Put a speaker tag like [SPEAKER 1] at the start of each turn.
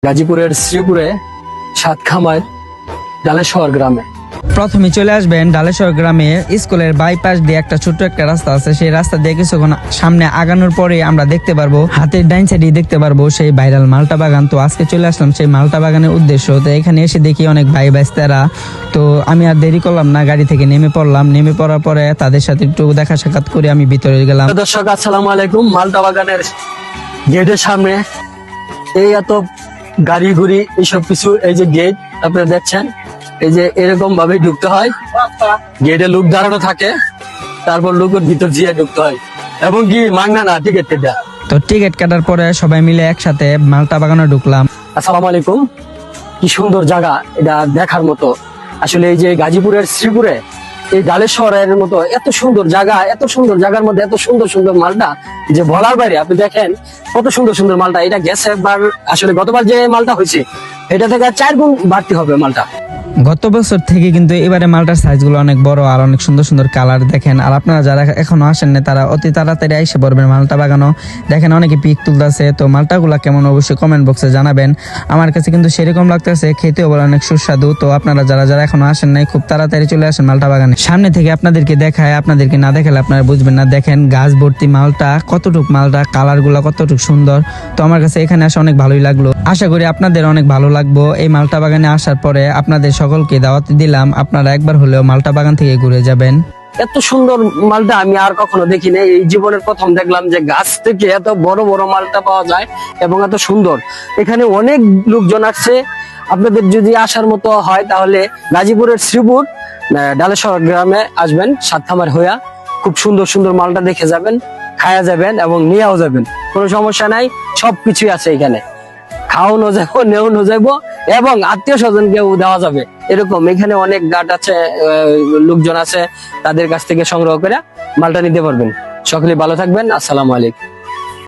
[SPEAKER 1] গাজীপুরের শ্রীপুরে সাতখামার ডালেশ্বর গ্রামে।
[SPEAKER 2] প্রথমে চলে আসবেন ডালেশ্বর গ্রামে। স্কুলের বাইপাস দিয়ে একটা ছোট্ট একটা রাস্তা আছে, সেই রাস্তা দিয়ে কিছুক্ষণ সামনে আগানোর পরে আমরা দেখতে পারবো, হাতের ডাইন সাইডে দেখতে পারবো সেই ভাইরাল মালটা বাগান। তো আজকে চলে আসলাম সেই মালটা বাগানের উদ্দেশ্য। তো এখানে এসে দেখি অনেক ভাই বাইস্তারা। তো আমি আর দেরি করলাম না, গাড়ি থেকে নেমে পড়লাম। নেমে পড়ার পরে তাদের সাথে একটু দেখা সাক্ষাৎ করে আমি ভিতরে গেলাম।
[SPEAKER 1] দর্শক আসসালামু আলাইকুম। মালটা বাগানের গেটের সামনে এই এত গাড়ি ঘুড়ি এইসব কিছু, এই যে গেট আপনারা দেখছেন, এই যে এরকম ভাবে ঢুকতে হয়। গেটে লোক দাঁড়ানো থাকে, তারপর লোকের ভিতর দিয়ে ঢুকতে হয় এবং কি মাগনা না টিকিট কেটে।
[SPEAKER 2] তো টিকিট কাটার পরে সবাই মিলে একসাথে মালটা বাগানে ঢুকলাম।
[SPEAKER 1] আসসালামু আলাইকুম। কি সুন্দর জায়গা, এটা দেখার মতো। আসলে এই যে গাজীপুরের শ্রীপুরে এই ডালেশ্বরের মতো এত সুন্দর জায়গা, এত সুন্দর জায়গার মধ্যে এত সুন্দর সুন্দর মালটা যে বলার বাইরে। আপনি দেখেন কত সুন্দর সুন্দর মালটা। এটা গেছে একবার, আসলে গতবার যে মালটা হয়েছে এটা থেকে 4 গুণ বাড়তি হবে মালটা।
[SPEAKER 2] গত বছর থেকে কিন্তু এবারে মালটার সাইজ গুলো অনেক বড় আর অনেক সুন্দর সুন্দর কালার দেখেন। আর আপনারা যারা এখনো আসেন না তারা অতি তাড়াতাড়ি এসে পড়বেন মালটা বাগানো। দেখেন অনেকে পিক তুলতেছে। তো মালটা গুলা কেমন অবশ্যই কমেন্ট বক্সে জানাবেন। আমার কাছে কিন্তু সেরকম লাগতেছে, খেতেও বলে অনেক সুস্বাদু। তো আপনারা যারা যারা এখনো আসেন নাই খুব তাড়াতাড়ি চলে আসেন মালটা বাগানে। সামনে থেকে আপনাদেরকে দেখায়, আপনাদেরকে না দেখালে আপনারা বুঝবেন না। দেখেন গাছ ভর্তি মালটা, কতটুক মালটা, কালার গুলা কতটুক সুন্দর। তো আমার কাছে এখানে আসা অনেক ভালোই লাগলো। আশা করি আপনাদের অনেক ভালো লাগবো। এই মালটা বাগানে আসার পরে আপনাদের সকলকে দাওয়াত দিলাম, আপনারা একবার হলেও মালটা বাগান থেকে ঘুরে যাবেন।
[SPEAKER 1] এত সুন্দর মালটা আমি আর কখনো দেখিনি। এই জীবনের প্রথম দেখলাম যে গাছ থেকে এত বড় বড় মালটা পাওয়া যায় এবং এত সুন্দর। এখানে অনেক লোকজন আসছে। আপনাদের যদি আসার মতো হয় তাহলে গাজীপুরের শ্রীপুর ডালেশ্বর গ্রামে আসবেন, সাতখামার হইয়া। খুব সুন্দর সুন্দর মালটা দেখে যাবেন, খায়া যাবেন এবং নিয়েও যাবেন, কোনো সমস্যা নাই। সবকিছুই আছে এখানে, খাওয়ানো যাবো, নেওয়ানো যাবো এবং আত্মীয় স্বজনকেও দেওয়া যাবে। এরকম এখানে অনেক গাট আছে, লোকজন আছে, তাদের কাছ থেকে সংগ্রহ করে মালটা নিতে পারবেন। সকলে ভালো থাকবেন। আসসালামু আলাইকুম।